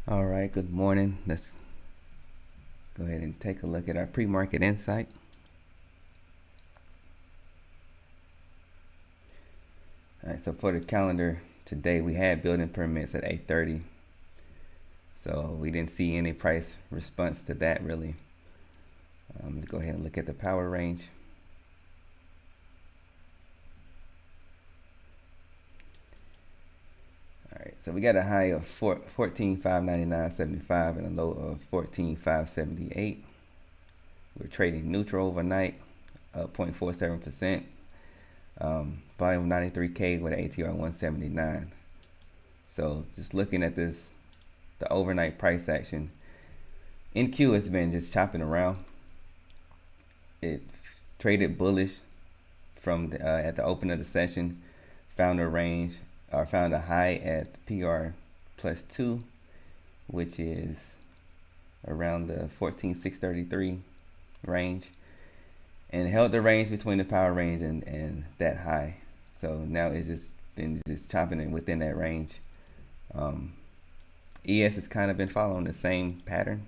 All right, good morning. Let's go ahead and take a look at our pre-market insight. All right, so for the calendar today, we had building permits at 8:30. So we didn't see any price response to that really. Let's go ahead and look at the power range. All right, so we got a high of 14,599.75 and a low of 14,578. We're trading neutral overnight, up 0.47%. Volume 93K with an ATR 179. So just looking at this, the overnight price action, NQ has been just chopping around. It traded bullish from at the open of the session, found a range or found a high at PR plus 2, which is around the 14,633 range, and held the range between the power range and that high. So now it's just been just chopping it within that range. ES has kind of been following the same pattern.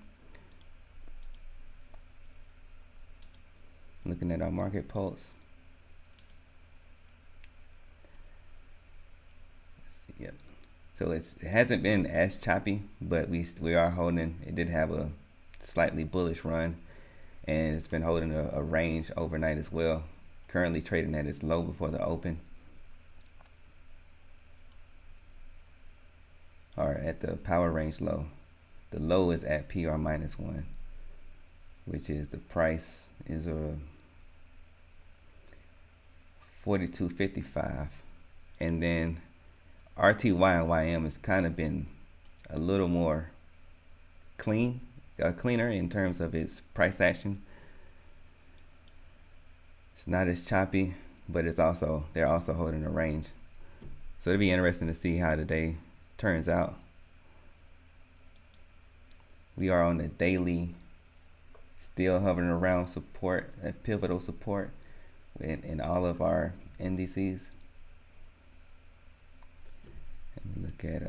Looking at our market pulse. Yep. So it hasn't been as choppy, but we are holding. It did have a slightly bullish run, and it's been holding a range overnight as well. Currently trading at its low before the open, or at the power range low. The low is at PR minus 1, which is the price is a 42.55, and then RTY and YM has kind of been a little more cleaner in terms of its price action. It's not as choppy, but they're also holding a range. So it'll be interesting to see how the day turns out. We are on the daily, still hovering around support, at pivotal support in all of our indices. Let me look at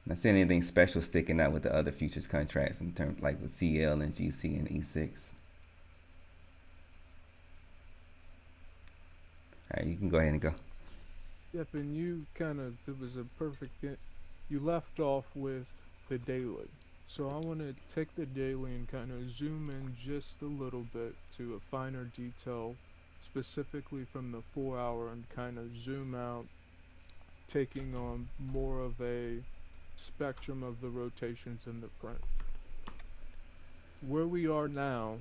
not seeing anything special sticking out with the other futures contracts in terms like with CL and GC and E6. All right, you can go ahead and go. Yep, and it was a perfect, you left off with the daily. So I want to take the daily and kind of zoom in just a little bit to a finer detail, specifically from the 4 hour, and kind of zoom out, taking on more of a spectrum of the rotations in the print. Where we are now,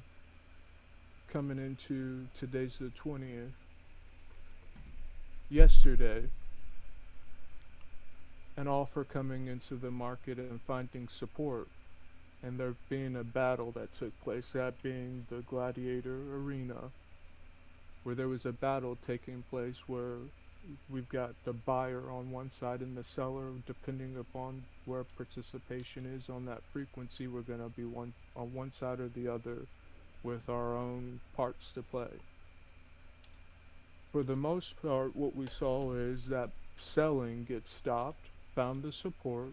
coming into today's the 20th, yesterday, an offer coming into the market and finding support, and there being a battle that took place, that being the Gladiator Arena, where there was a battle taking place where we've got the buyer on one side and the seller, depending upon where participation is on that frequency, we're going to be on one side or the other with our own parts to play. For the most part, what we saw is that selling gets stopped, found the support,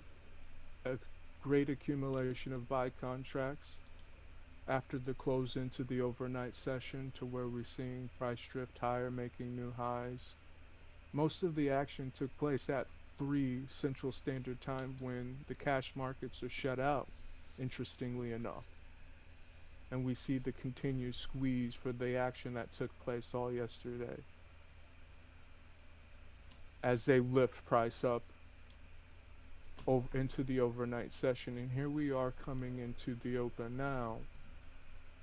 a great accumulation of buy contracts after the close into the overnight session, to where we're seeing price drift higher, making new highs. Most of the action took place at 3 Central Standard Time, when the cash markets are shut out, interestingly enough. And we see the continued squeeze for the action that took place all yesterday, as they lift price up over into the overnight session. And here we are coming into the open now,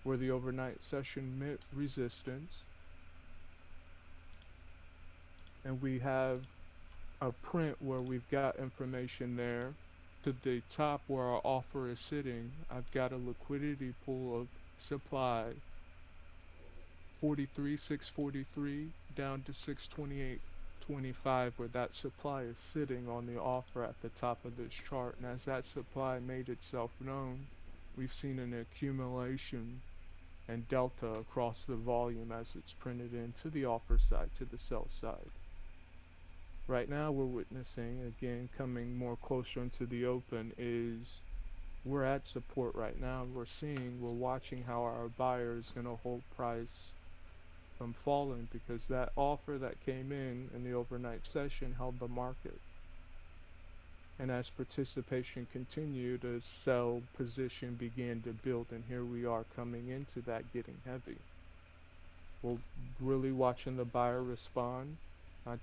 where the overnight session met resistance, and we have a print where we've got information there to the top where our offer is sitting. I've got a liquidity pool of supply 43,643 down to 628.25, where that supply is sitting on the offer at the top of this chart. And as that supply made itself known, we've seen an accumulation and delta across the volume as it's printed into the offer side to the sell side. Right now we're witnessing, again, coming more closer into the open, is we're at support right now. We're watching how our buyer is going to hold price from falling, because that offer that came in the overnight session held the market. And as participation continued, a sell position began to build, and here we are coming into that getting heavy. We're really watching the buyer respond.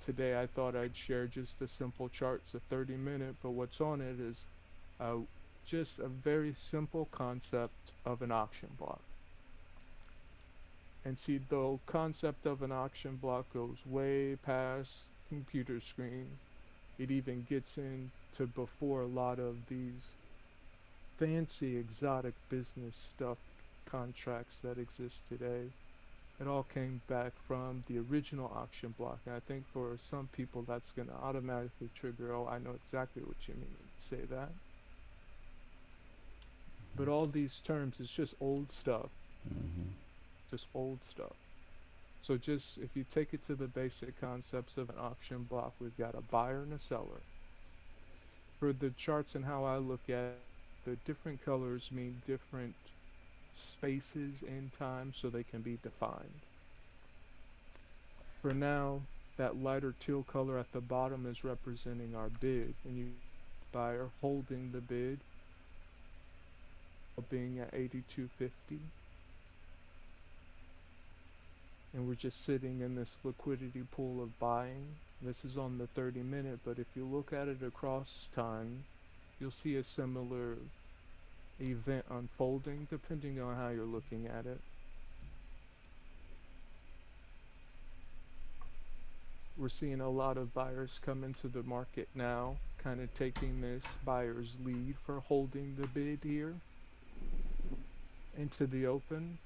Today I thought I'd share just a simple chart. It's a 30-minute, but what's on it is uh, just a very simple concept of an auction block. And see, the concept of an auction block goes way past computer screen. It even gets into before a lot of these fancy exotic business stuff contracts that exist today. It all came back from the original auction block. And I think for some people that's going to automatically trigger, oh, I know exactly what you mean when you say that. But all these terms, it's just old stuff, Mm-hmm. just old stuff. So just if you take it to the basic concepts of an auction block, we've got a buyer and a seller. For the charts and how I look at it, the different colors mean different spaces in time so they can be defined. For now, that lighter teal color at the bottom is representing our bid, and you buyer holding the bid being at 82.50, and we're just sitting in this liquidity pool of buying. This is on the 30-minute, but if you look at it across time, you'll see a similar event unfolding depending on how you're looking at it. We're seeing a lot of buyers come into the market now, kind of taking this buyer's lead for holding the bid here into the open.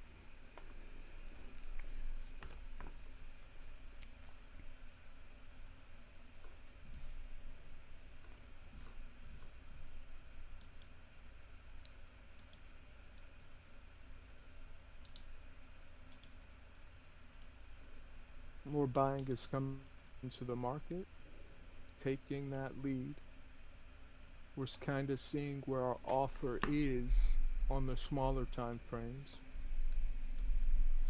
More buying is coming into the market, taking that lead. We're kind of seeing where our offer is on the smaller time frames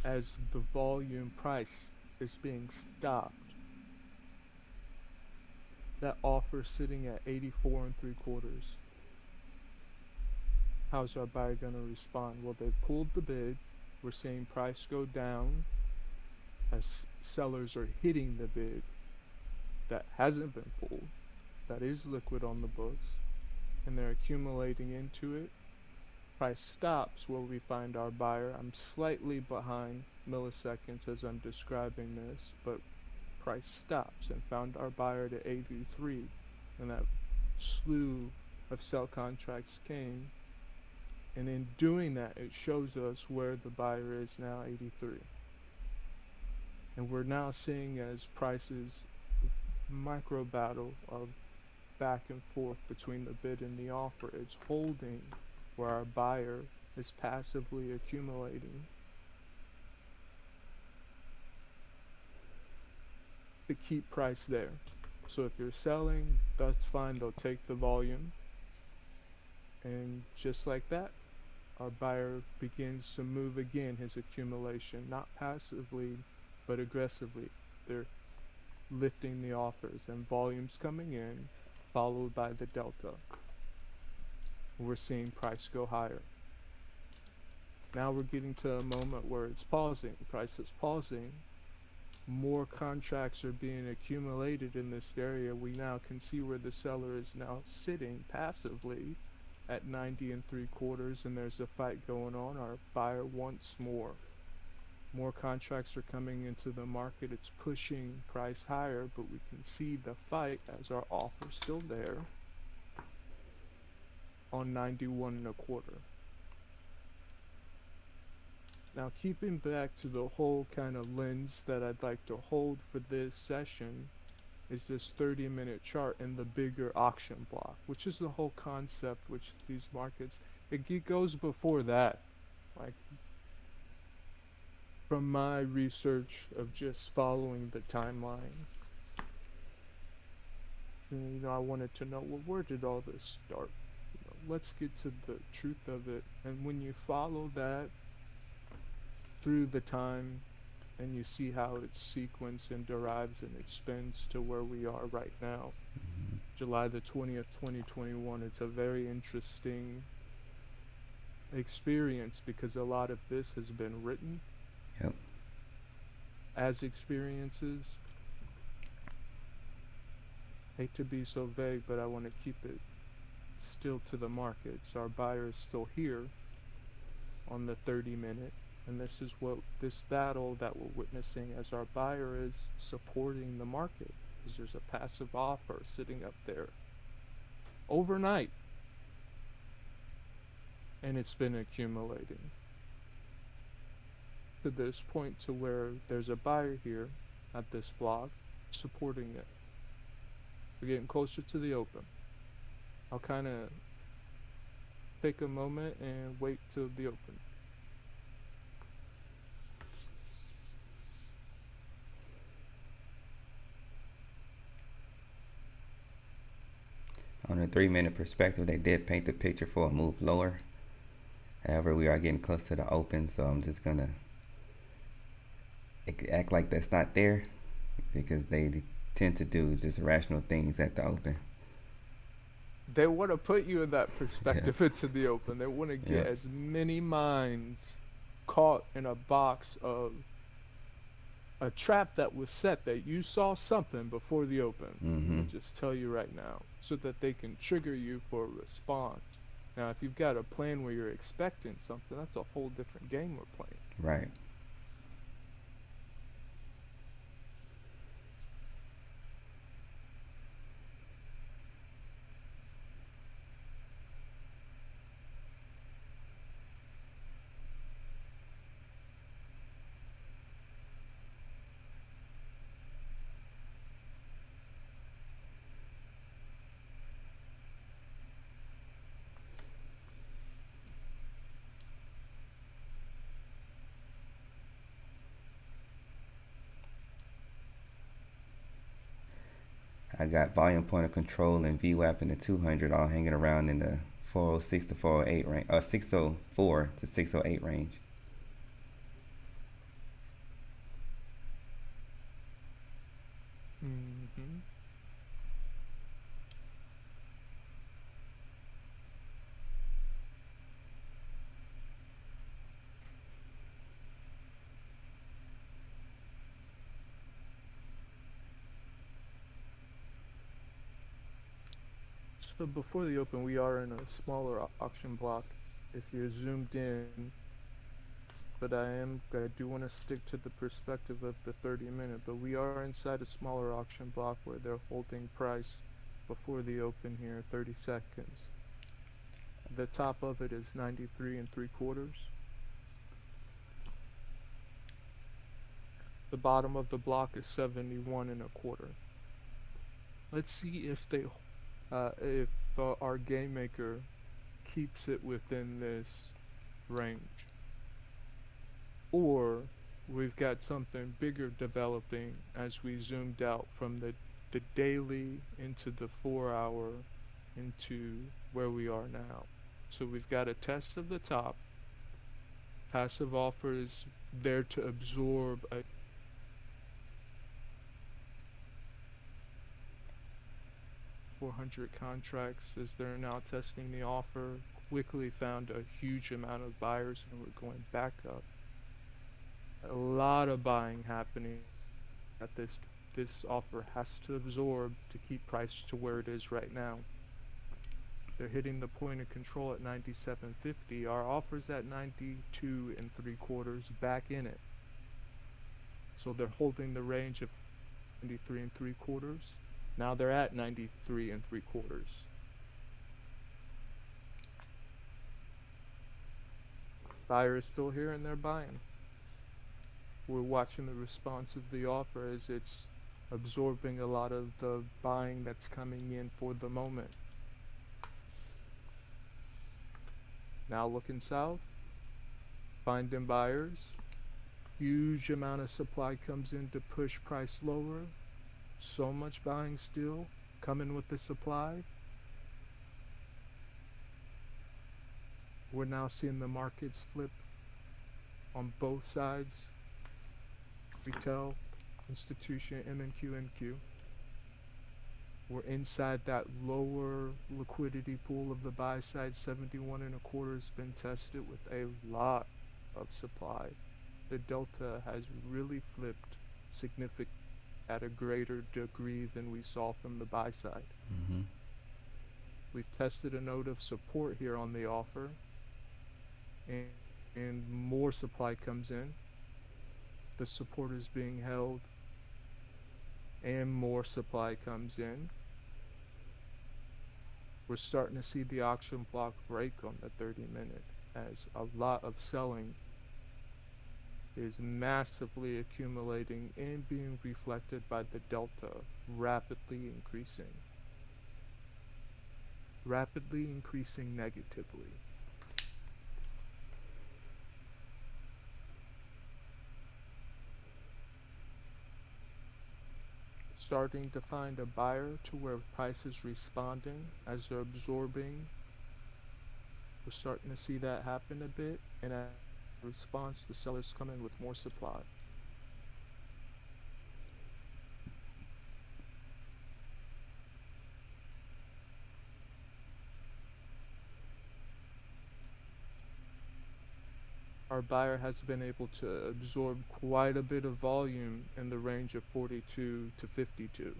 as the volume price is being stopped. That offer sitting at 84 and 3/4. How's our buyer going to respond? Well, they pulled the bid. We're seeing price go down as sellers are hitting the bid that hasn't been pulled, that is liquid on the books, and they're accumulating into it. Price stops where we find our buyer. I'm slightly behind milliseconds as I'm describing this, but price stops and found our buyer at 83, and that slew of sell contracts came. And in doing that, it shows us where the buyer is now, 83. And we're now seeing as prices micro battle of back and forth between the bid and the offer. It's holding where our buyer is passively accumulating to keep price there. So if you're selling, that's fine, they'll take the volume. And just like that, our buyer begins to move again his accumulation, not passively, but aggressively. They're lifting the offers and volumes coming in, followed by the delta. We're seeing price go higher. Now we're getting to a moment where it's pausing. Price is pausing. More contracts are being accumulated in this area. We now can see where the seller is now sitting passively at 90 and 3/4, and there's a fight going on. Our buyer wants more. More contracts are coming into the market. It's pushing price higher, but we can see the fight as our offer's still there on 91 and 1/4. Now, keeping back to the whole kind of lens that I'd like to hold for this session is this 30-minute chart in the bigger auction block, which is the whole concept, which these markets, it goes before that. Like, from my research of just following the timeline, I wanted to know, well, where did all this start? Let's get to the truth of it. And when you follow that through the time and you see how it sequences and derives and it spins to where we are right now, July the 20th, 2021, it's a very interesting experience because a lot of this has been written Yep. as experiences. Hate to be so vague, but I want to keep it still to the markets. Our buyer is still here on the 30-minute, and this is what this battle that we're witnessing as our buyer is supporting the market, because there's a passive offer sitting up there overnight, and it's been accumulating to this point to where there's a buyer here at this block supporting it. We're getting closer to the open. I'll kind of take a moment and wait till the open. On a 3-minute perspective, they did paint the picture for a move lower. However, we are getting close to the open, so I'm just gonna act like that's not there, because they tend to do just irrational things at the open. They want to put you in that perspective into the open. They want to get as many minds caught in a box of a trap that was set that you saw something before the open. I'll just tell you right now, so that they can trigger you for a response. Now, if you've got a plan where you're expecting something, that's a whole different game we're playing. Right. I got volume point of control and VWAP in the 200 all hanging around in the 406 to 408 range, or 604 to 608 range. So before the open, we are in a smaller auction block. If you're zoomed in, but I do want to stick to the perspective of the 30-minute, but we are inside a smaller auction block where they're holding price before the open here, 30 seconds. The top of it is 93 3/4. The bottom of the block is 71 1/4. Let's see if our game maker keeps it within this range, or we've got something bigger developing as we zoomed out from the daily into the 4-hour into where we are now. So we've got a test of the top. Passive offer is there to absorb a 400 contracts as they're now testing the offer. Quickly found a huge amount of buyers and we're going back up. A lot of buying happening at this offer has to absorb to keep price to where it is right now. They're hitting the point of control at 97.50. Our offer's at 92 3/4, back in it. So they're holding the range of 93 3/4. Now they're at 93 3/4. Buyer is still here and they're buying. We're watching the response of the offer as it's absorbing a lot of the buying that's coming in for the moment. Now looking south, finding buyers. Huge amount of supply comes in to push price lower. So much buying still. coming with the supply. We're now seeing the markets flip on both sides, retail, institution, MNQ, NQ. We're inside that lower liquidity pool of the buy side. 71.25 has been tested with a lot of supply. The delta has really flipped significant at a greater degree than we saw from the buy side. Mm-hmm. We've tested a node of support here on the offer, and more supply comes in. The support is being held, and more supply comes in. We're starting to see the auction block break on the 30-minute as a lot of selling is massively accumulating and being reflected by the delta rapidly increasing negatively. Starting to find a buyer to where price is responding as they're absorbing. We're starting to see that happen a bit, and as a response, the sellers come in with more supply. Our buyer has been able to absorb quite a bit of volume in the range of 42 to 52.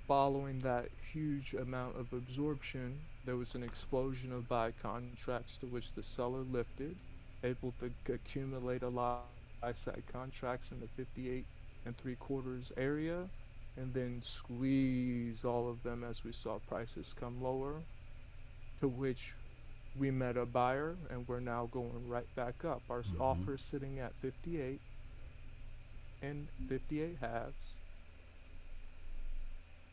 Following that huge amount of absorption, there was an explosion of buy contracts to which the seller lifted, able to accumulate a lot of buy side contracts in the 58.75 area, and then squeeze all of them as we saw prices come lower, to which we met a buyer, and we're now going right back up. Our offer is sitting at 58 and 58 halves.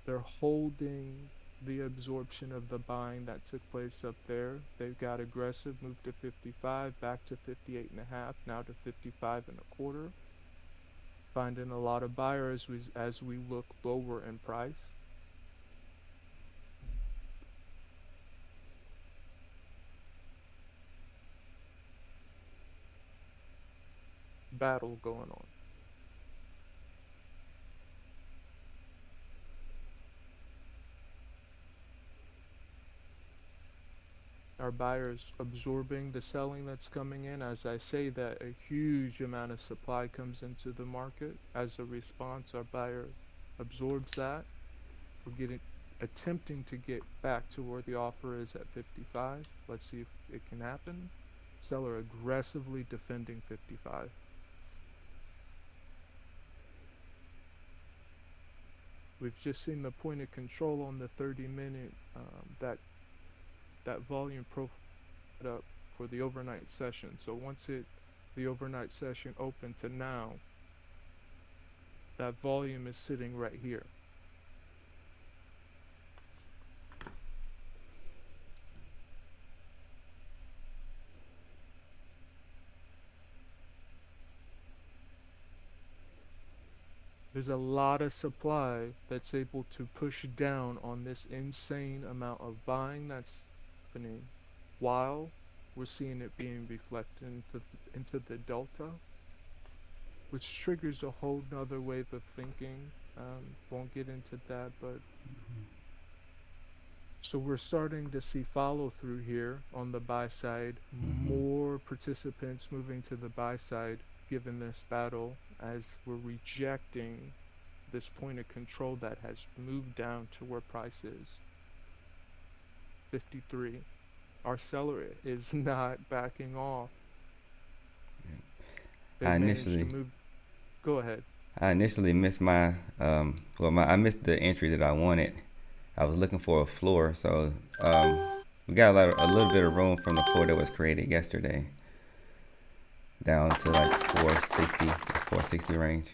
They're holding the absorption of the buying that took place up there. They've got aggressive, moved to 55, back to 58.5, now to 55.25. Finding a lot of buyers as we look lower in price. Battle going on. Our buyers absorbing the selling that's coming in. As I say that, a huge amount of supply comes into the market. As a response, our buyer absorbs that. We're attempting to get back to where the offer is at 55. Let's see if it can happen. Seller aggressively defending 55. We've just seen the point of control on the 30-minute that volume profile up for the overnight session. So once the overnight session opened to now, that volume is sitting right here. There's a lot of supply that's able to push down on this insane amount of buying that's happening while we're seeing it being reflected into the delta, which triggers a whole nother wave of thinking. Won't get into that, but so we're starting to see follow through here on the buy side. More participants moving to the buy side given this battle, as we're rejecting this point of control that has moved down to where price is 53. Our seller is not backing off. They managed to move. Go ahead. I initially missed my I missed the entry that I wanted. I was looking for a floor, so we got a little bit of room from the floor that was created yesterday down to like 460 range.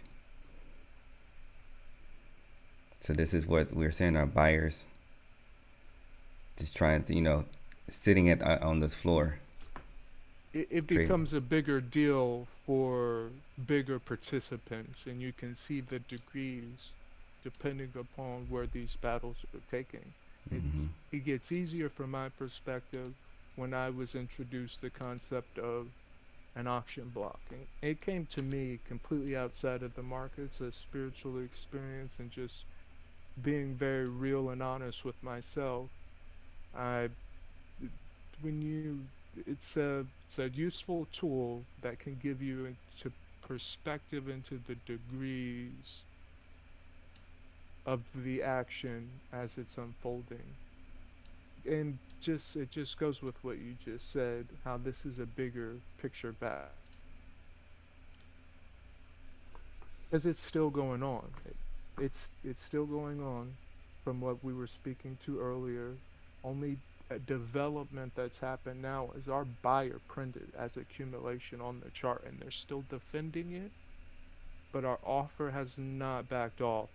So this is what we're saying, our buyers just trying to sitting at on this floor It trading. becomes a bigger deal for bigger participants, and you can see the degrees depending upon where these battles are taking. Hmm. It gets easier from my perspective when I was introduced the concept of an auction block. And it came to me completely outside of the markets, a spiritual experience, and just being very real and honest with myself. I when you it's a useful tool that can give you into perspective into the degrees of the action as it's unfolding. And just it just goes with what you just said, how this is a bigger picture back. Because it's still going on. It's still going on from what we were speaking to earlier. Only a development that's happened now is our buyer printed as accumulation on the chart, and they're still defending it, but our offer has not backed off.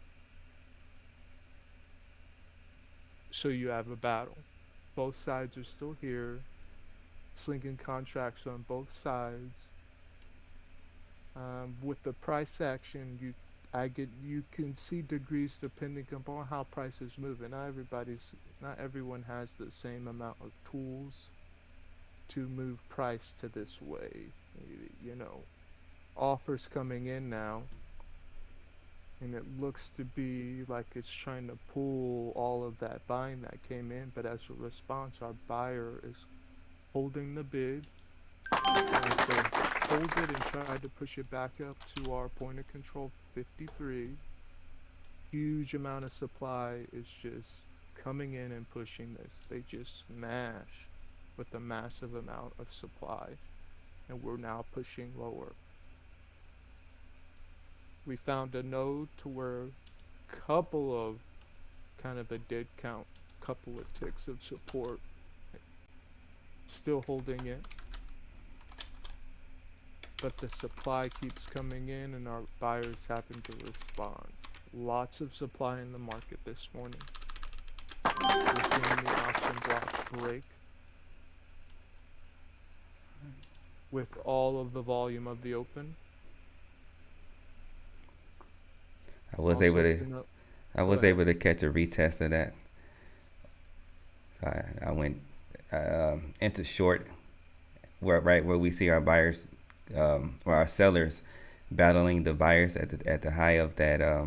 So you have a battle. Both sides are still here, slinging contracts on both sides. With the price action, you can see degrees depending upon how prices move, and not everyone has the same amount of tools to move price to this way. You know, offers coming in now, and it looks to be like it's trying to pull all of that buying that came in, but as a response, our buyer is holding the bid, and as they hold it and try to push it back up to our point of control 53, huge amount of supply is just coming in and pushing this. They just smash with a massive amount of supply, and we're now pushing lower. We found a node to where couple of kind of a dead count, couple of ticks of support, still holding it, but the supply keeps coming in and our buyers having to respond. Lots of supply in the market this morning. We're seeing the auction block break with all of the volume of the open. I was able Also, to to note, I go was ahead. able to catch a retest of that. So I went into short, where we see our buyers or our sellers battling the buyers at the high of that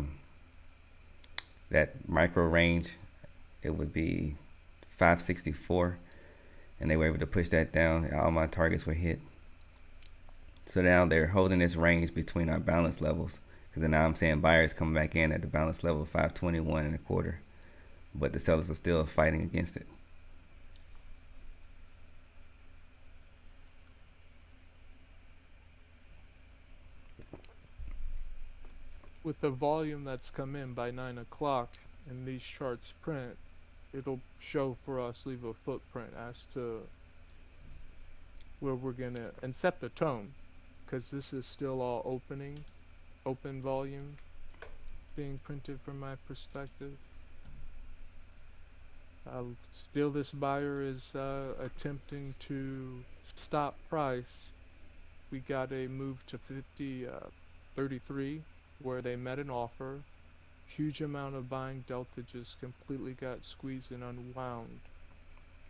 micro range. It would be 564, and they were able to push that down. All my targets were hit. So now they're holding this range between our balance levels. Because now I'm seeing buyers coming back in at the balance level of 521 and a quarter, but the sellers are still fighting against it. With the volume that's come in by 9 o'clock and these charts print, it'll show for us, leave a footprint as to where we're gonna, and set the tone, because this is still all open volume being printed from my perspective. Still, this buyer is attempting to stop price. We got a move to 33 where they met an offer. Huge amount of buying delta just completely got squeezed and unwound.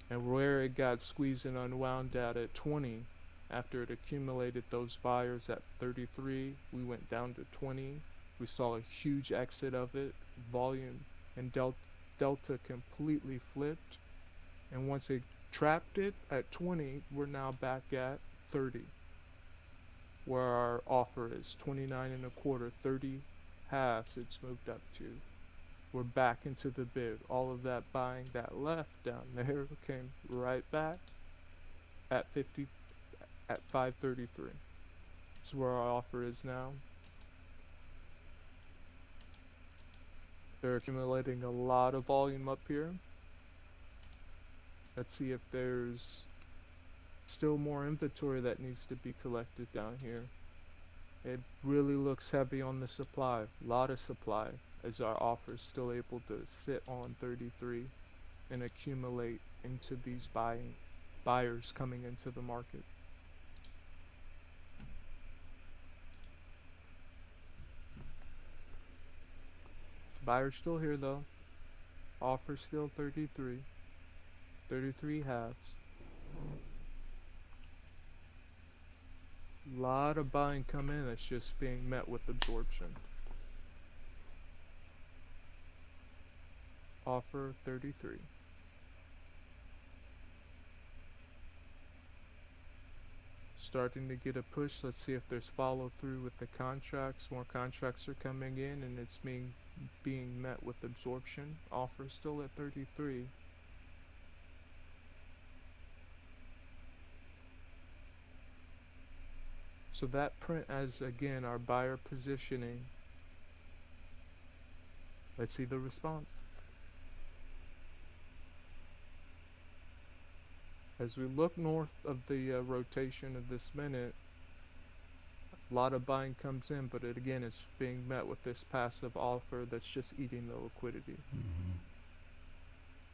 And where it got squeezed and unwound at 20, after it accumulated those buyers at 33, we went down to 20. We saw a huge exit of it. Volume and delta completely flipped. And once it trapped it at 20, we're now back at 30, where our offer is 29 and a quarter, 30 halves it's moved up to. We're back into the bid. All of that buying that left down there came right back at 50 at 533. This is where our offer is now. They're accumulating a lot of volume up here. Let's see if there's still more inventory that needs to be collected down here. It really looks heavy on the supply, a lot of supply, as our offer is still able to sit on 33 and accumulate into these buyers coming into the market. Buyers still here though. Offer still 33. 33 halves. Lot of buying come in that's just being met with absorption. Offer 33. Starting to get a push. Let's see if there's follow through with the contracts. More contracts are coming in and it's being met with absorption. Offer still at 33. So that print as again our buyer positioning. Let's see the response. As we look north of the rotation of this minute, a lot of buying comes in, but it again is being met with this passive offer that's just eating the liquidity.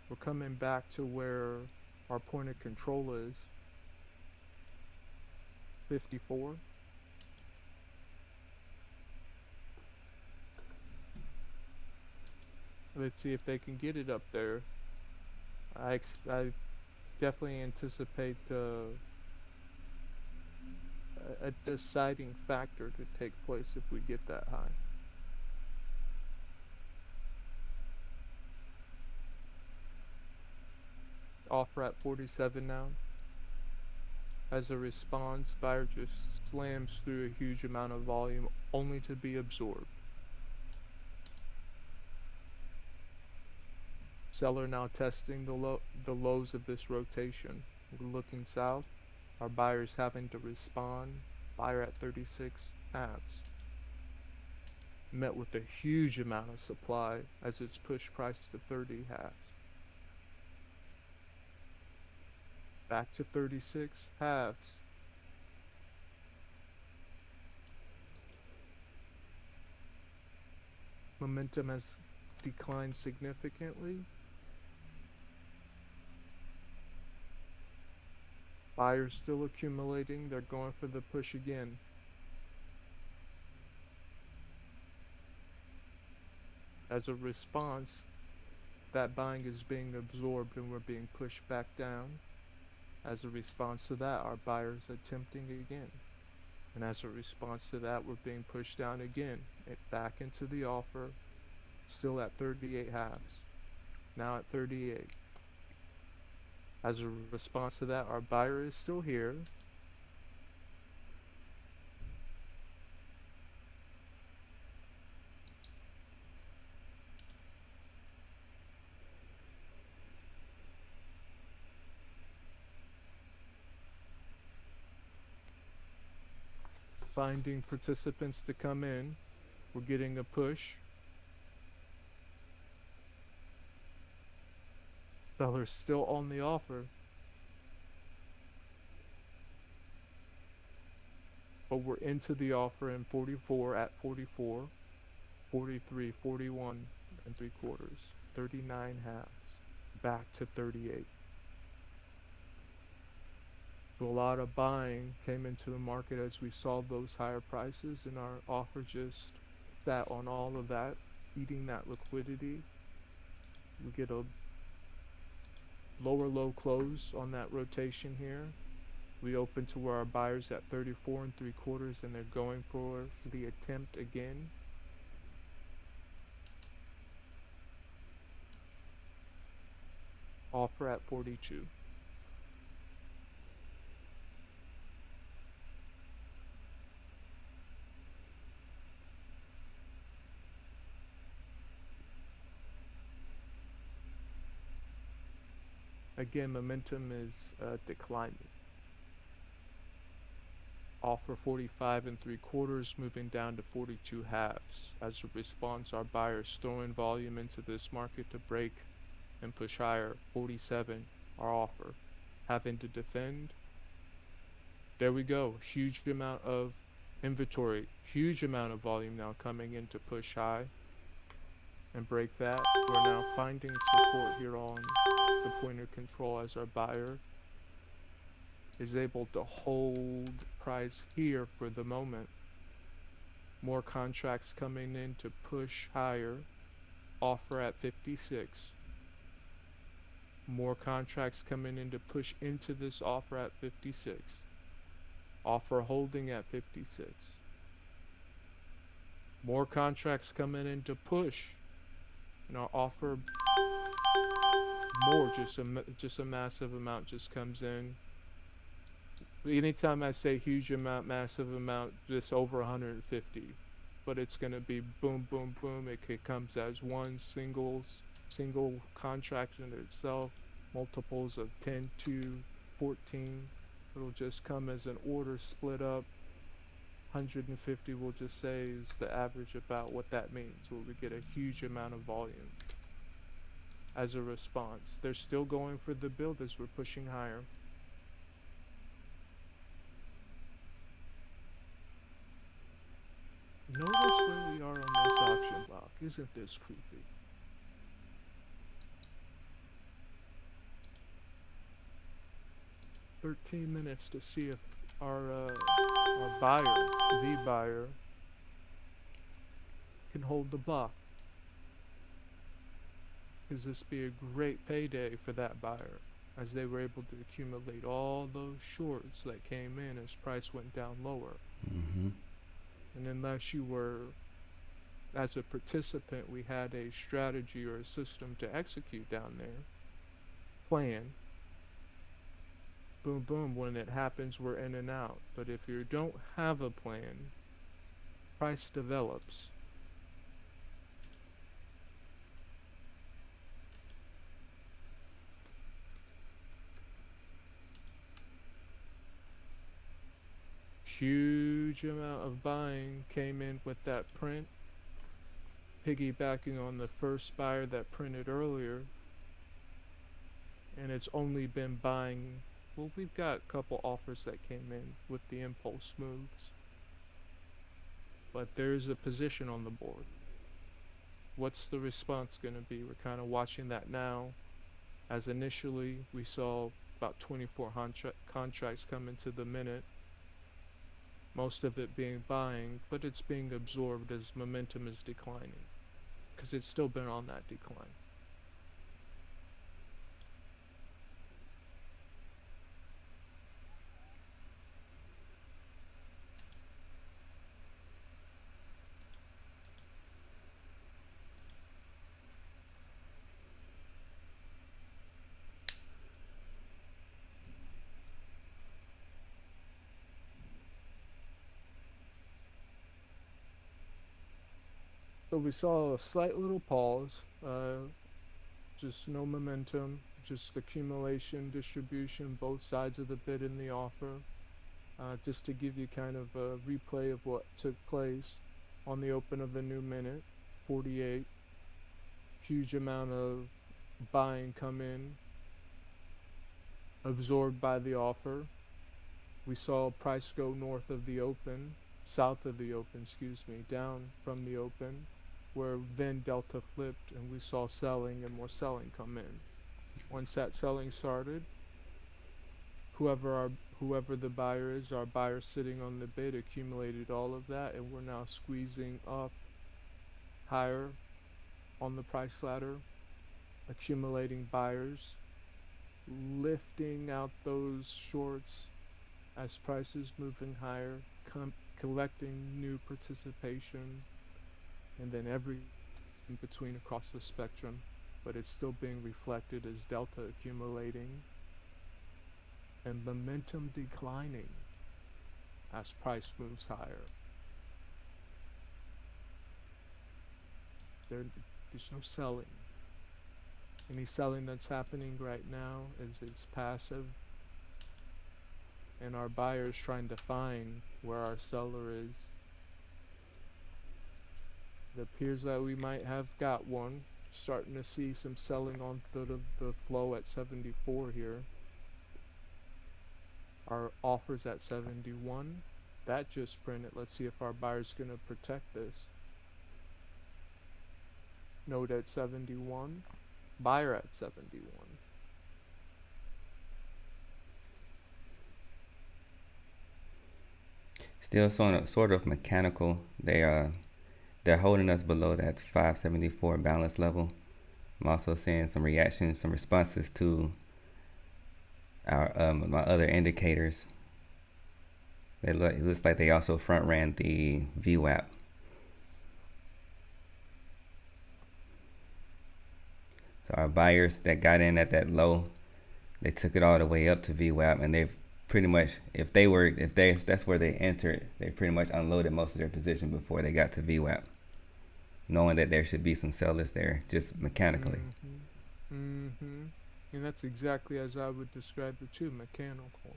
We're coming back to where our point of control is. 54. Let's see if they can get it up there. I definitely anticipate a deciding factor to take place if we get that high. Offer at 47 now. As a response, buyer just slams through a huge amount of volume only to be absorbed. Seller now testing the lows of this rotation. We're looking south. Our buyers having to respond. Buyer at 36 halves. Met with a huge amount of supply as it's pushed price to 30 halves. Back to 36 halves. Momentum has declined significantly. Buyers still accumulating. They're going for the push again. As a response, that buying is being absorbed and we're being pushed back down. As a response to that, our buyers attempting again. And as a response to that, we're being pushed down again. Back into the offer. Still at 38 halves. Now at 38. As a response to that, our buyer is still here. Finding participants to come in. We're getting a push. Seller's still on the offer. But we're into the offer in 44 at 44, 43, 41 and 3/4, 39 halves, back to 38. So a lot of buying came into the market as we saw those higher prices, and our offer just sat on all of that, eating that liquidity. We get a lower low close on that rotation here. We open to where our buyers at 34 3/4 and they're going for the attempt again. Offer at 42. Again, momentum is declining. Offer 45 3/4, moving down to 42 halves. As a response, our buyers throwing volume into this market to break and push higher. 47, our offer. Having to defend. There we go. Huge amount of inventory. Huge amount of volume now coming in to push high. and break that. We're now finding support here on the point of control as our buyer is able to hold price here for the moment. More contracts coming in to push higher. Offer at 56. More contracts coming in to push into this offer at 56. Offer holding at 56. More contracts coming in to push. And our offer more, just a massive amount just comes in. Anytime I say huge amount, massive amount, just over 150. But it's going to be boom, boom, boom. It comes as one single contract in itself, multiples of 10 to 14. It'll just come as an order split up. 150 we'll just say is the average about what that means, where we get a huge amount of volume as a response. They're still going for the build as we're pushing higher. Notice where we are on this auction block. Isn't this creepy? "13 minutes to see if our buyer, the buyer, can hold the block. Because this be a great payday for that buyer, as they were able to accumulate all those shorts that came in as price went down lower. Mm-hmm. And unless you were, as a participant, we had a strategy or a system to execute down there, plan, boom, boom, when it happens, we're in and out. But if you don't have a plan, price develops. Huge amount of buying came in with that print, piggybacking on the first buyer that printed earlier. And it's only been buying, well, we've got a couple offers that came in with the impulse moves. But there's a position on the board. What's the response going to be? We're kind of watching that now. As initially we saw about 24 contracts come into the minute. Most of it being buying, but it's being absorbed as momentum is declining, because it's still been on that decline. So we saw a slight little pause, just no momentum, just accumulation, distribution, both sides of the bid in the offer. Just to give you kind of a replay of what took place on the open of the new minute, 48. Huge amount of buying come in, absorbed by the offer. We saw price go north of the open, south of the open, down from the open, where then Delta flipped and we saw selling and more selling come in. Once that selling started, whoever the buyer is, our buyer sitting on the bid accumulated all of that, and we're now squeezing up higher on the price ladder, accumulating buyers, lifting out those shorts as prices moving higher, collecting new participation, and then every in between across the spectrum, but it's still being reflected as delta accumulating and momentum declining as price moves higher. There's no selling. Any selling that's happening right now it's passive, and our buyer's trying to find where our seller is. It appears that we might have got one. Starting to see some selling on the flow at 74 here. Our offers at 71. That just printed. Let's see if our buyer's going to protect this. Node at 71, buyer at 71. Still sort of mechanical. They're holding us below that 574 balance level. I'm also seeing some reactions, some responses to our my other indicators. It looks like they also front ran the VWAP. So our buyers that got in at that low, they took it all the way up to VWAP, and they've pretty much, if that's where they entered, they pretty much unloaded most of their position before they got to VWAP, knowing that there should be some sellers there just mechanically. And that's exactly as I would describe it too, mechanical.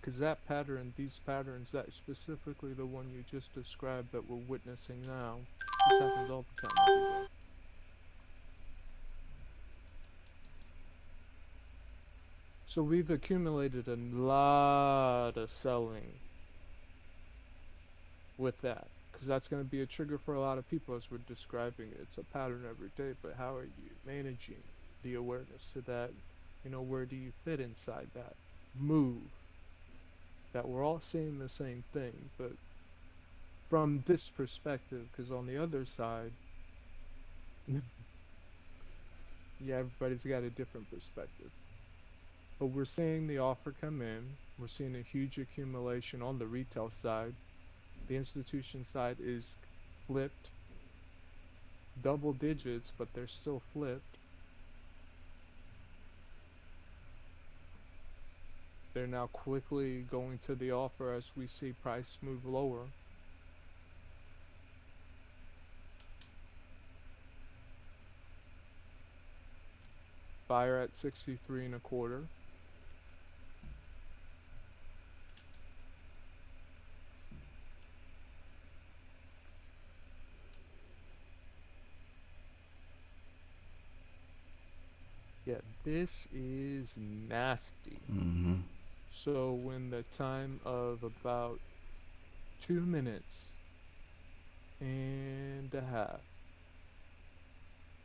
Because that pattern, these patterns, that specifically the one you just described that we're witnessing now, this happens all the time everywhere. So we've accumulated a lot of selling with that, because that's going to be a trigger for a lot of people as we're describing it. It's a pattern every day, but how are you managing the awareness to that? Where do you fit inside that move? That we're all seeing the same thing, but from this perspective, because on the other side, yeah, everybody's got a different perspective. But we're seeing the offer come in. We're seeing a huge accumulation on the retail side. The institution side is flipped. Double digits, but they're still flipped. They're now quickly going to the offer as we see price move lower. Buyer at 63.25. Yeah, this is nasty. So when the time of about 2 minutes and a half,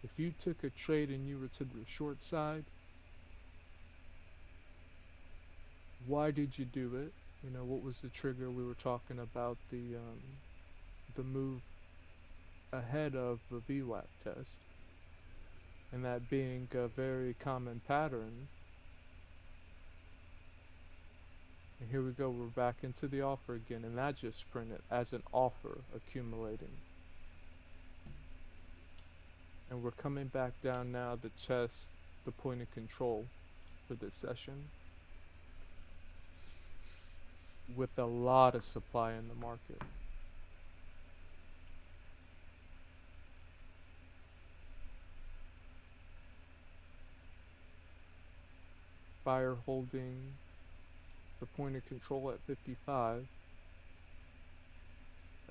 if you took a trade and you were to the short side, why did you do it? What was the trigger? We were talking about the move ahead of the VWAP test, and that being a very common pattern. And here we go, we're back into the offer again, and that just printed as an offer accumulating. And we're coming back down now to test the point of control for this session with a lot of supply in the market. Buyer holding the point of control at 55,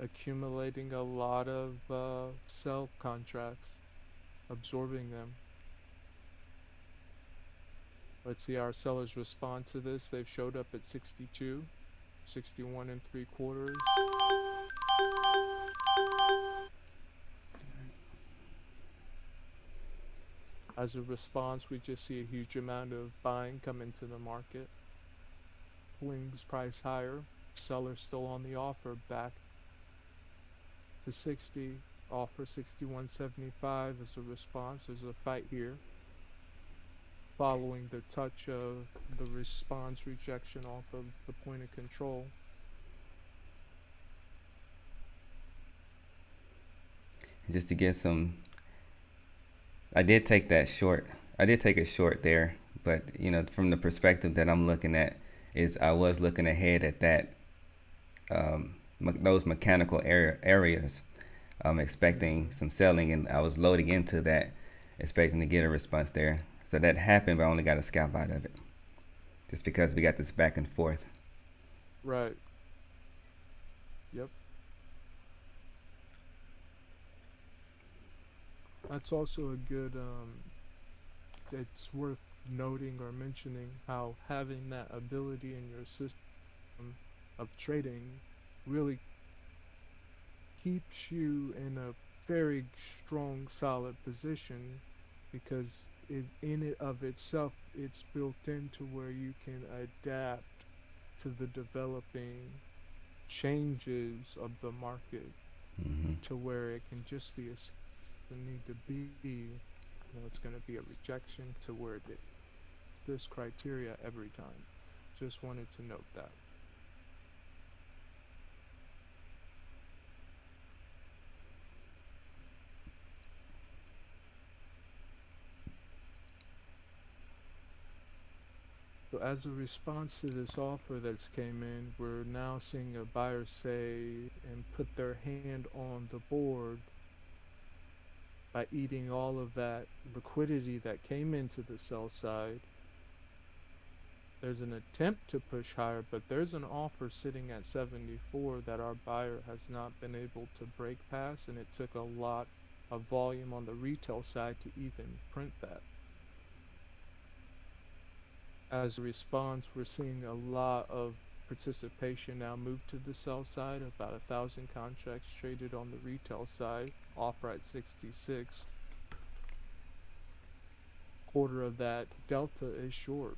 accumulating a lot of sell contracts, absorbing them. Let's see our sellers respond to this. They've showed up at 62, 61.75. As a response, we just see a huge amount of buying come into the market, pulling this price higher. Sellers still on the offer, back to 60, offer 61.75 as a response. There's a fight here, following the touch of the response rejection off of the point of control. Just to get some, I did take that short. I did take a short there, but from the perspective that I'm looking at, is I was looking ahead at that, those mechanical areas, expecting some selling, and I was loading into that, expecting to get a response there. So that happened, but I only got a scalp out of it, just because we got this back and forth. Right. Yep. That's also a good, it's worth noting or mentioning how having that ability in your system of trading really keeps you in a very strong, solid position because in it of itself, it's built into where you can adapt to the developing changes of the market Mm-hmm. to where it can just be a need to be. It's going to be a rejection to where it's this criteria every time. Just wanted to note that. So as a response to this offer that's came in, we're now seeing a buyer say and put their hand on the board by eating all of that liquidity that came into the sell side. There's an attempt to push higher, but there's an offer sitting at 74 that our buyer has not been able to break past, and it took a lot of volume on the retail side to even print that. As a response, we're seeing a lot of participation now move to the sell side. About 1,000 contracts traded on the retail side, offer at 66. Quarter of that delta is short.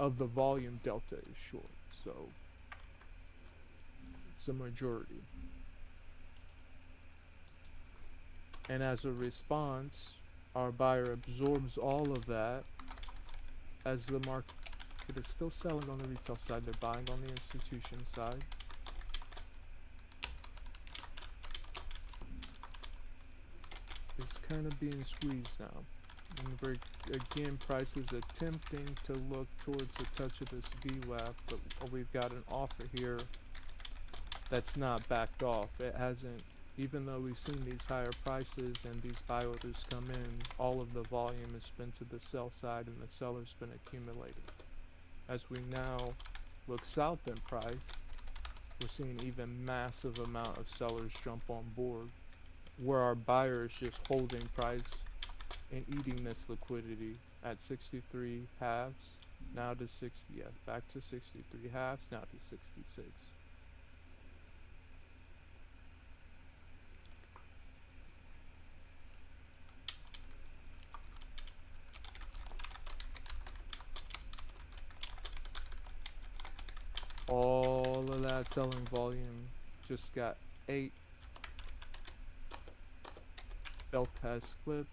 Of the volume, delta is short. So it's a majority. And as a response, our buyer absorbs all of that. As the market is still selling on the retail side, they're buying on the institution side. It's kind of being squeezed now. And again, price is attempting to look towards the touch of this VWAP, but we've got an offer here that's not backed off. It hasn't, even though we've seen these higher prices and these buy orders come in, all of the volume has been to the sell side and the seller's been accumulating. As we now look south in price, we're seeing even massive amount of sellers jump on board, where our buyer is just holding price and eating this liquidity at 63 halves, now to 60, yeah, back to 63 halves, now to 66. All of that selling volume just got 8. Belt has flipped.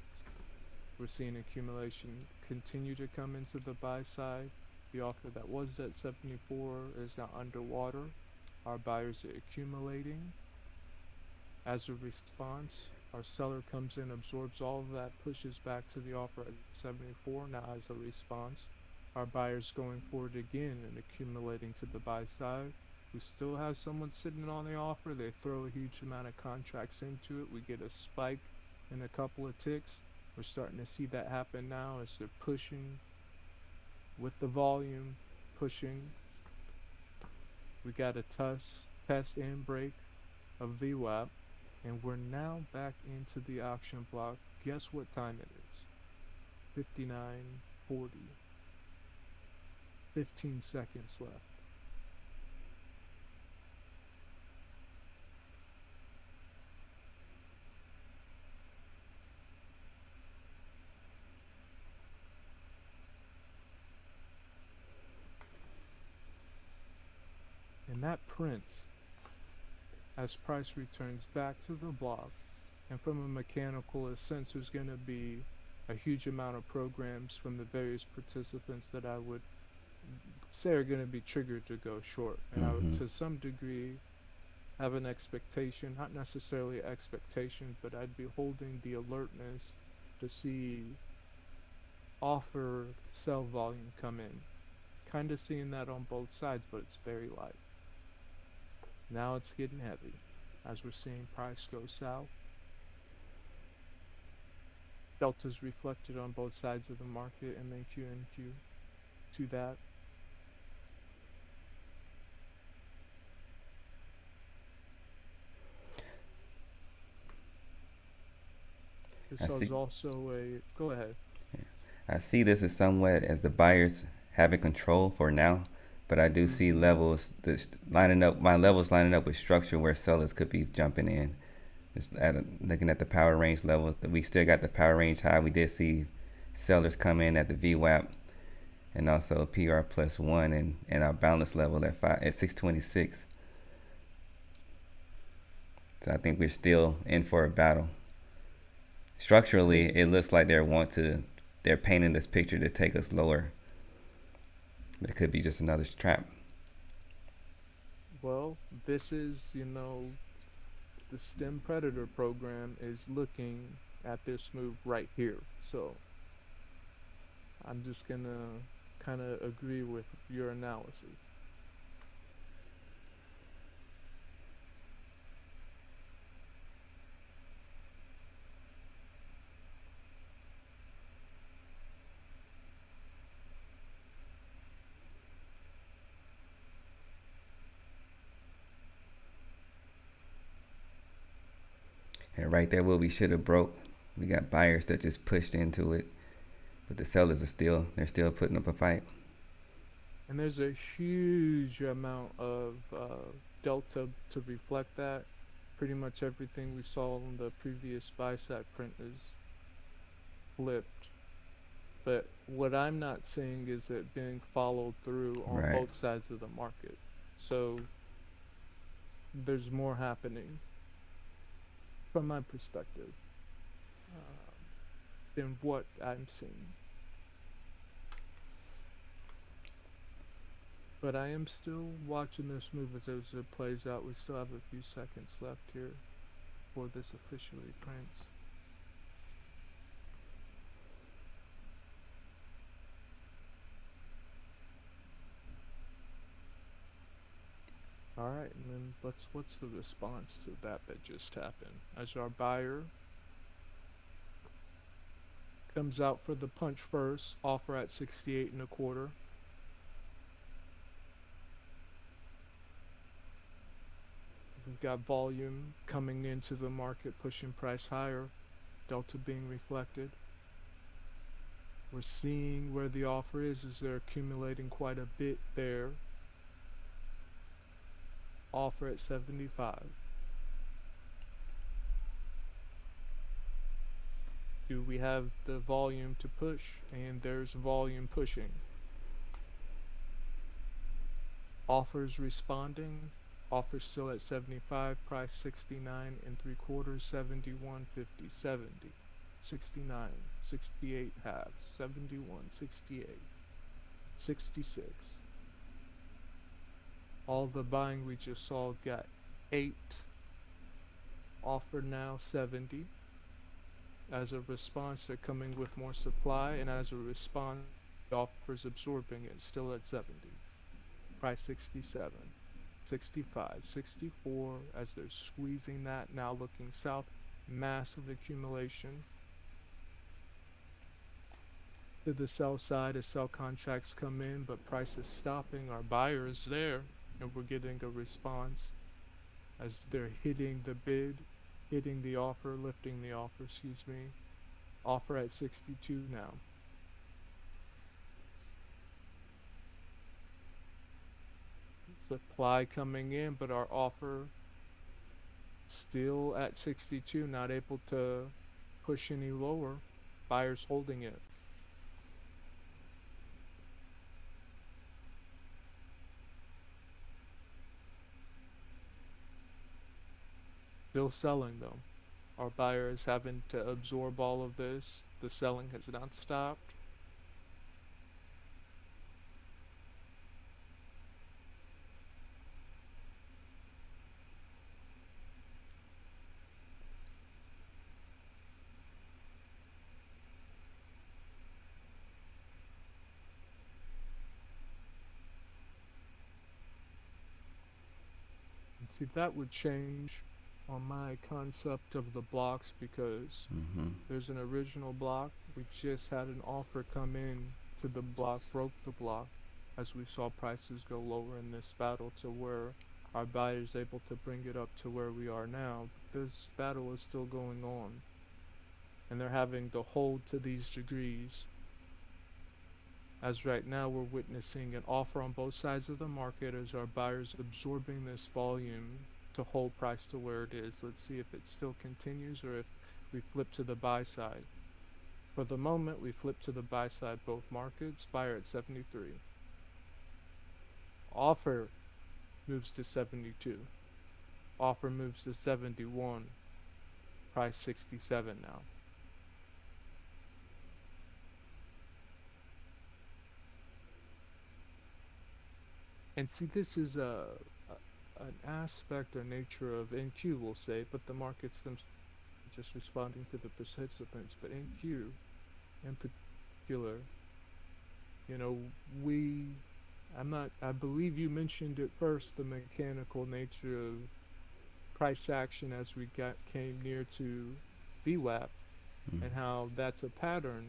We're seeing accumulation continue to come into the buy side. The offer that was at 74 is now underwater. Our buyers are accumulating. As a response, our seller comes in, absorbs all of that, pushes back to the offer at 74. Now as a response, our buyers going forward again and accumulating to the buy side. We still have someone sitting on the offer. They throw a huge amount of contracts into it. We get a spike in a couple of ticks. We're starting to see that happen now as they're pushing with the volume, pushing. We got a test and break of VWAP, and we're now back into the auction block. Guess what time it is? 59:40. 15 seconds left. And that prints as price returns back to the block. And from a mechanical sense, there's going to be a huge amount of programs from the various participants that I would say are going to be triggered to go short. And I would, to some degree, have an expectation, not necessarily expectation, but I'd be holding the alertness to see offer sell volume come in. Kind of seeing that on both sides, but it's very light. Now it's getting heavy as we're seeing price go south. Delta's reflected on both sides of the market, and then QNQ to that. This is also a, go ahead. I see this as somewhat as the buyers having control for now, but I do see levels lining up, my levels lining up with structure where sellers could be jumping in. Just looking at the power range levels, we still got the power range high. We did see sellers come in at the VWAP and also PR plus one, and our balance level at 626. So I think we're still in for a battle. Structurally, it looks like they're painting this picture to take us lower, but it could be just another trap. Well, this is, the STEM Predator program is looking at this move right here. So I'm just gonna kind of agree with your analysis. And right there where we should have broke, we got buyers that just pushed into it, but the sellers they're still putting up a fight. And there's a huge amount of delta to reflect that. Pretty much everything we saw in the previous buy side print is flipped. But what I'm not seeing is it being followed through on Right. both sides of the market. So there's more happening from my perspective uh, than what I'm seeing. But I am still watching this move as it plays out. We still have a few seconds left here before this officially prints. All right, and then what's the response to that just happened? As our buyer comes out for the punch first, offer at 68 and a quarter. We've got volume coming into the market, pushing price higher, delta being reflected. We're seeing where the offer is they're accumulating quite a bit there. Offer at 75. Do we have the volume to push? And there's volume pushing. Offers responding. Offers still at 75. Price 69 and 3/4. 71, 50, 70. 69, 68 halves. 71, 68, 66. All the buying we just saw got 8. Offer now 70. As a response, they're coming with more supply, and as a response, the offers absorbing it, still at 70. Price 67, 65, 64, as they're squeezing that, now looking south. Massive accumulation to the sell side as sell contracts come in, but price is stopping. Our buyer is there, and we're getting a response as they're hitting the bid, hitting the offer, lifting the offer, excuse me. Offer at 62 now. Supply coming in, but our offer still at 62, not able to push any lower. Buyers holding it. Still selling though. Our buyer is having to absorb all of this. The selling has not stopped. And see, that would change on my concept of the blocks because there's an original block. We just had an offer come in to the block, broke the block as we saw prices go lower in this battle to where our buyer's able to bring it up to where we are now. But this battle is still going on, and they're having to hold to these degrees. As right now we're witnessing an offer on both sides of the market as our buyers absorbing this volume to hold price to where it is. Let's see if it still continues or if we flip to the buy side. For the moment, we flip to the buy side, both markets. Buyer at 73. Offer moves to 72. Offer moves to 71. Price 67 now. And see, this is an aspect or nature of NQ, we'll say, but the markets themselves just responding to the participants. But NQ, in particular, you know, I believe you mentioned at first the mechanical nature of price action as we came near to VWAP Mm. and how that's a pattern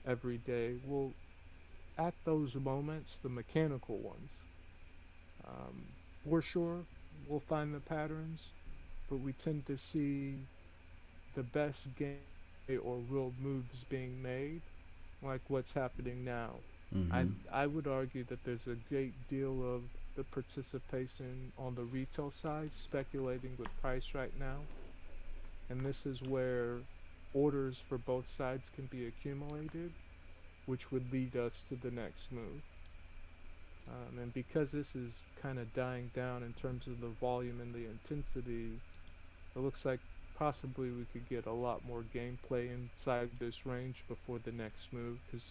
every day. Well, at those moments, the mechanical ones, we're sure we'll find the patterns, but we tend to see the best game or real moves being made, like what's happening now. I Mm-hmm. I would argue that there's a great deal of the participation on the retail side speculating with price right now, and this is where orders for both sides can be accumulated, which would lead us to the next move. And because this is kind of dying down in terms of the volume and the intensity, it looks like possibly we could get a lot more gameplay inside this range before the next move, because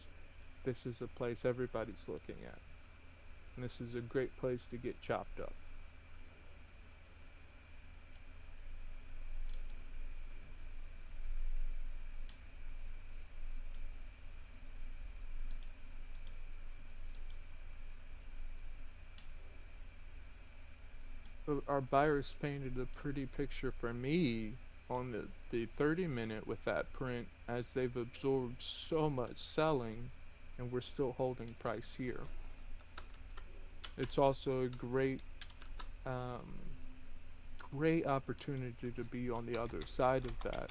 this is a place everybody's looking at. And this is a great place to get chopped up. So our buyers painted a pretty picture for me on the 30-minute with that print, as they've absorbed so much selling and we're still holding price here. It's also a um, great opportunity to be on the other side of that,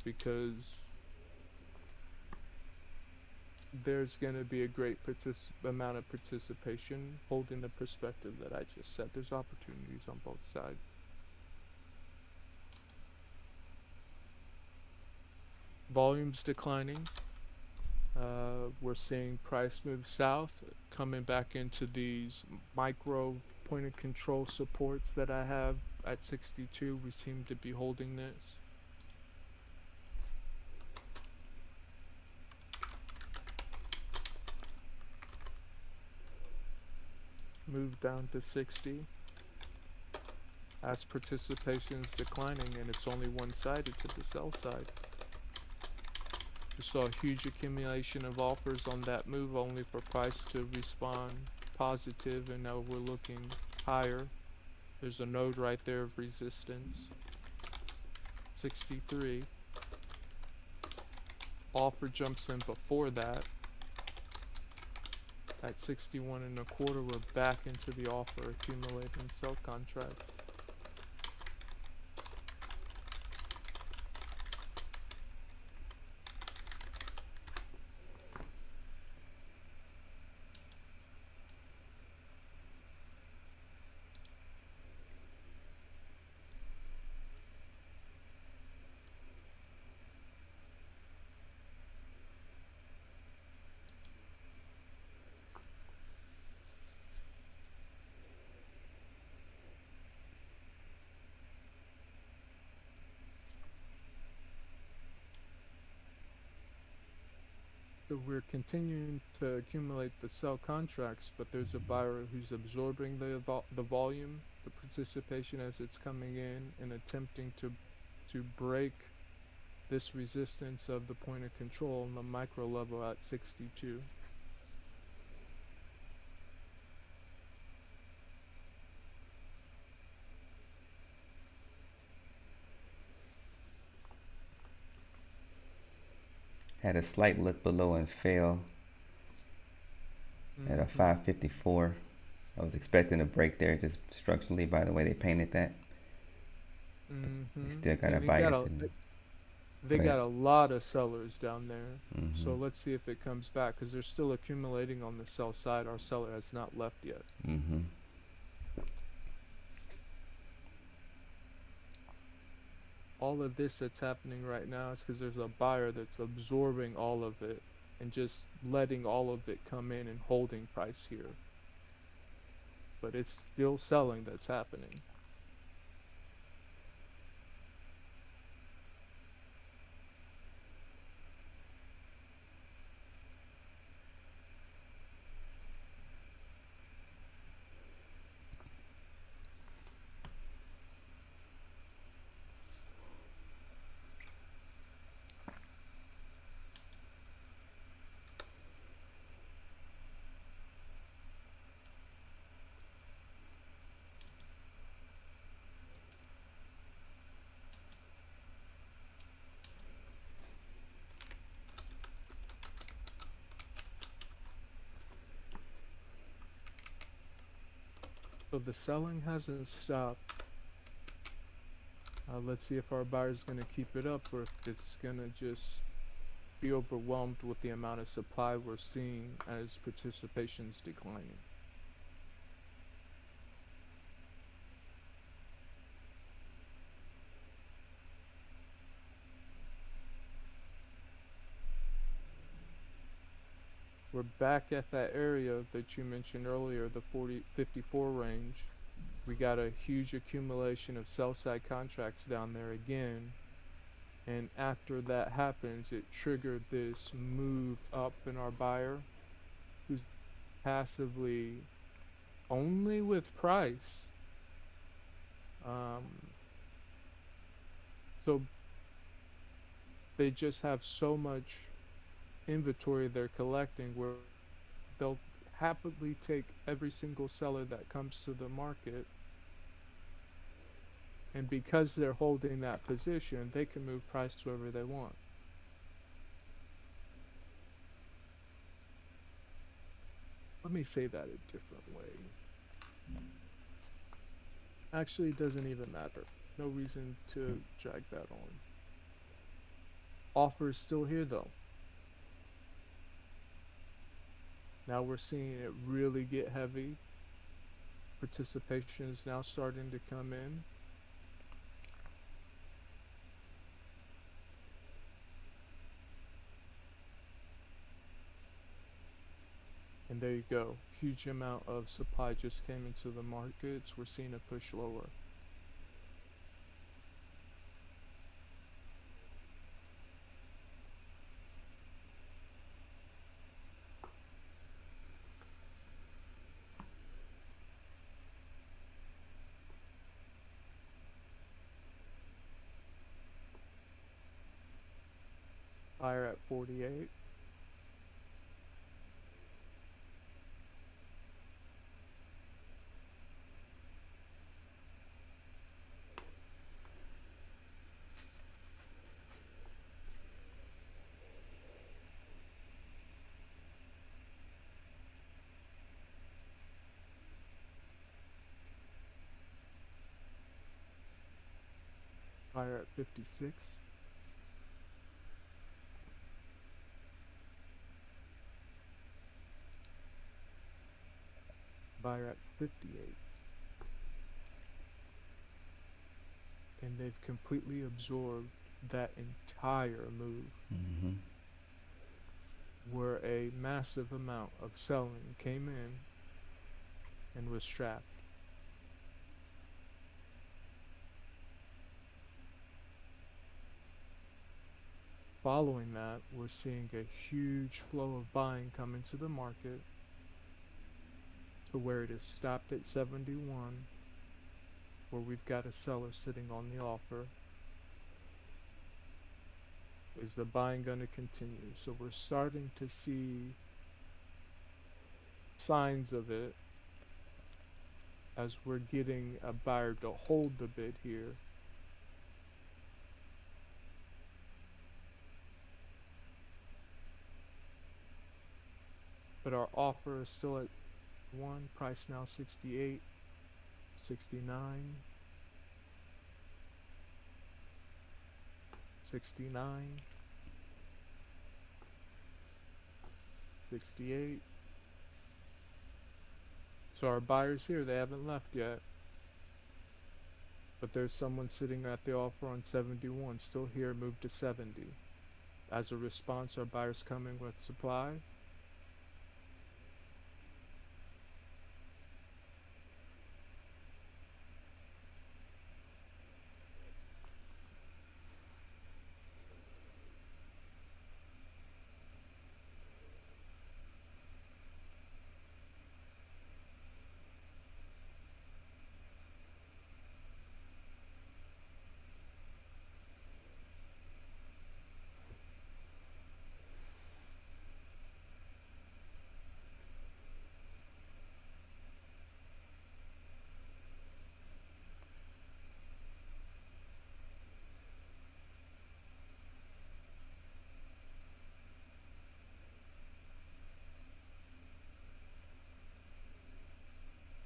because there's going to be a great amount of participation holding the perspective that I just said. There's opportunities on both sides. Volumes declining. We're seeing price move south, coming back into these micro point of control supports that I have at 62. We seem to be holding this. Move down to 60 as participation is declining, and it's only one-sided to the sell side. We saw a huge accumulation of offers on that move, only for price to respond positive, and now we're looking higher. There's a node right there of resistance. 63. Offer jumps in before that. At 61.25, we're back into the offer accumulating sell contracts. So we're continuing to accumulate the sell contracts, but there's a buyer who's absorbing the volume, the participation as it's coming in, and attempting to break this resistance of the point of control on the micro level at 62. Had a slight look below and fell at a 554. I was expecting a break there just structurally by the way they painted that. They still got a buyer sitting there. They got a lot of sellers down there. Mm-hmm. So let's see if it comes back, because they're still accumulating on the sell side. Our seller has not left yet. Mm-hmm. all of this that's happening right now is because there's a buyer that's absorbing all of it and just letting all of it come in and holding price here. But it's still selling that's happening. So the selling hasn't stopped. Let's see if our buyer's going to keep it up or if it's going to just be overwhelmed with the amount of supply we're seeing as participation's declining. We're back at that area that you mentioned earlier, the 54 range. We got a huge accumulation of sell side contracts down there again. And after that happens, it triggered this move up in our buyer, who's passively only with price. So they just have so much inventory they're collecting where they'll happily take every single seller that comes to the market, and because they're holding that position, they can move price wherever they want. Let me say that a different way. Actually, it doesn't even matter. No reason to drag that on. Offer is still here though. Now we're seeing it really get heavy. Participation is now starting to come in. And there you go. Huge amount of supply just came into the markets. We're seeing a push lower. Buyer at 48. Buyer at 56. Buyer at 58. And they've completely absorbed that entire move. Mm-hmm. Where a massive amount of selling came in and was trapped. Following that, we're seeing a huge flow of buying come into the market to where it is stopped at 71, where we've got a seller sitting on the offer. Is the buying going to continue? So we're starting to see signs of it as we're getting a buyer to hold the bid here. But our offer is still at 1, price now 68, 69, 69, 68. So our buyers here, they haven't left yet. But there's someone sitting at the offer on 71, still here, moved to 70. As a response, are buyers coming with supply?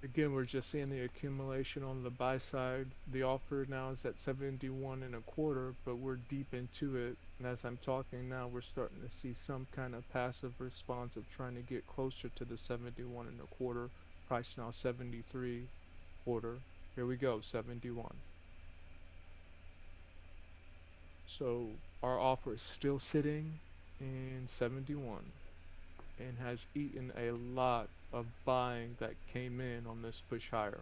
Again, we're just seeing the accumulation on the buy side. The offer now is at 71 and a quarter, but we're deep into it. And as I'm talking now, we're starting to see some kind of passive response of trying to get closer to the 71 and a quarter. Price now 73 quarter. Here we go, 71. So our offer is still sitting in 71 and has eaten a lot of buying that came in on this push higher.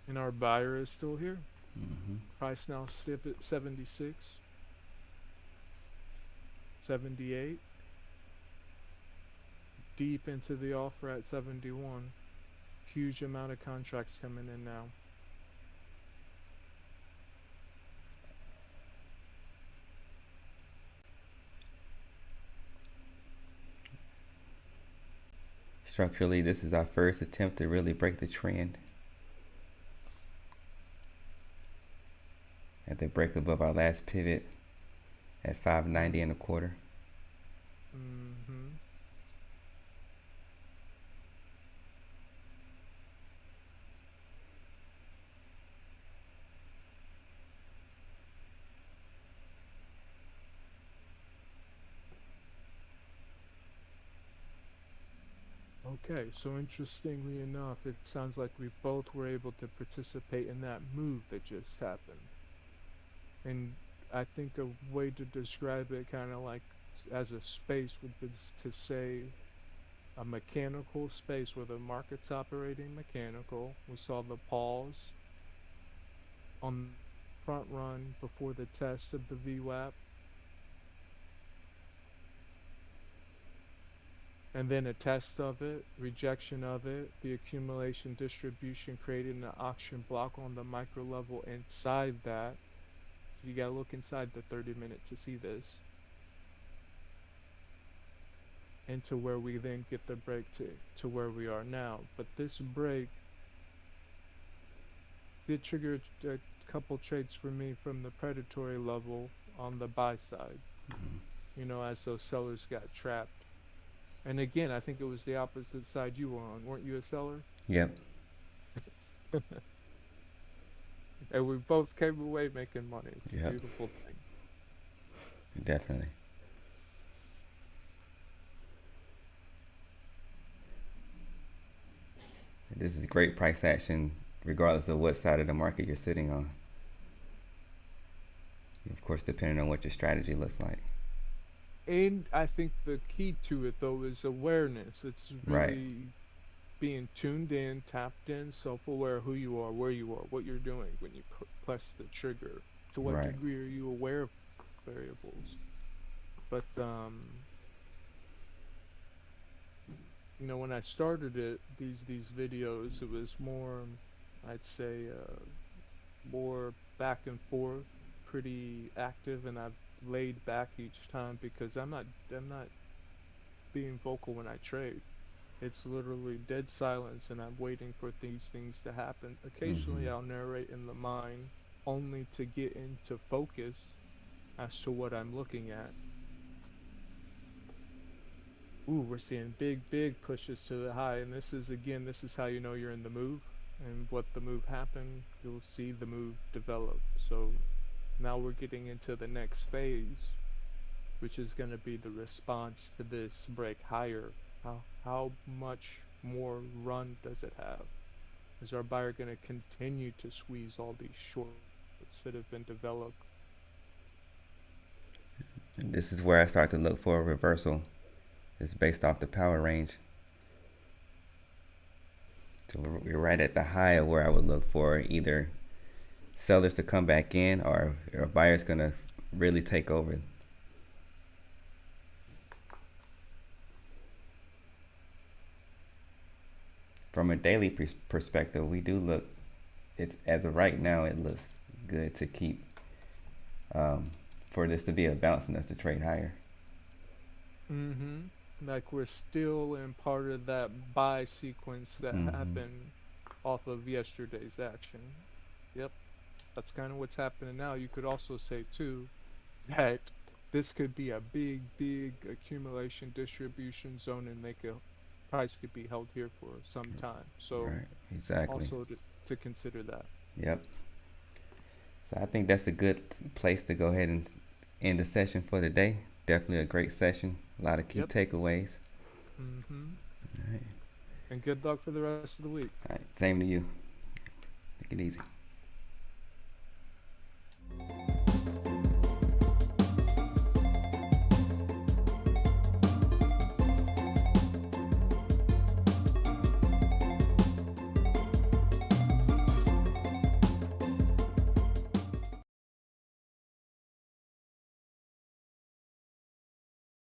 And our buyer is still here. Price now 76, 78. Deep into the offer at 71. Huge amount of contracts coming in now. Structurally, this is our first attempt to really break the trend. At the break above our last pivot at 590 and a quarter. Okay, so interestingly enough, it sounds like we both were able to participate in that move that just happened. And I think a way to describe it kind of like as a space would be to say a mechanical space where the market's operating mechanical. We saw the pause on front run before the test of the VWAP. And then a test of it, rejection of it, the accumulation distribution creating an auction block on the micro level inside that. You gotta look inside the 30-minute to see this. Into where we then get the break to where we are now. But this break did trigger a couple trades for me from the predatory level on the buy side. You know, as those sellers got trapped. And again, I think it was the opposite side you were on. Weren't you a seller? Yep. And we both came away making money. It's Yep. a beautiful thing. Definitely. This is great price action regardless of what side of the market you're sitting on. Of course, depending on what your strategy looks like. And I think the key to it, though, is awareness. It's really being tuned in, tapped in, self-aware of who you are, where you are, what you're doing when you press the trigger. To what degree are you aware of variables? But, you know, when I started it, these videos, it was more, I'd say, more back and forth, pretty active, and I've laid back each time because I'm not being vocal when I trade. It's literally dead silence, and I'm waiting for these things to happen. Occasionally, I'll narrate in the mind, only to get into focus as to what I'm looking at. Ooh, we're seeing big pushes to the high, and this is how you know you're in the move. and what the move happened, you'll see the move develop. So now we're getting into the next phase, which is going to be the response to this break higher. How much more run does it have? Is our buyer going to continue to squeeze all these shorts that have been developed? And this is where I start to look for a reversal. It's based off the power range. So we're right at the high of where I would look for either sellers to come back in or buyers going to really take over. From a daily perspective, we do look, it's as of right now, it looks good to keep, for this to be a bounce and us to trade higher. Like we're still in part of that buy sequence that happened off of yesterday's action. Yep, that's kind of what's happening now. You could also say too that this could be a big accumulation distribution zone, and price could be held here for some time. So right, exactly. Also to consider that. Yep. So I think that's a good place to go ahead and end the session for today. Definitely a great session. A lot of key takeaways. All right. And good luck for the rest of the week. All right. Same to you. Take it easy.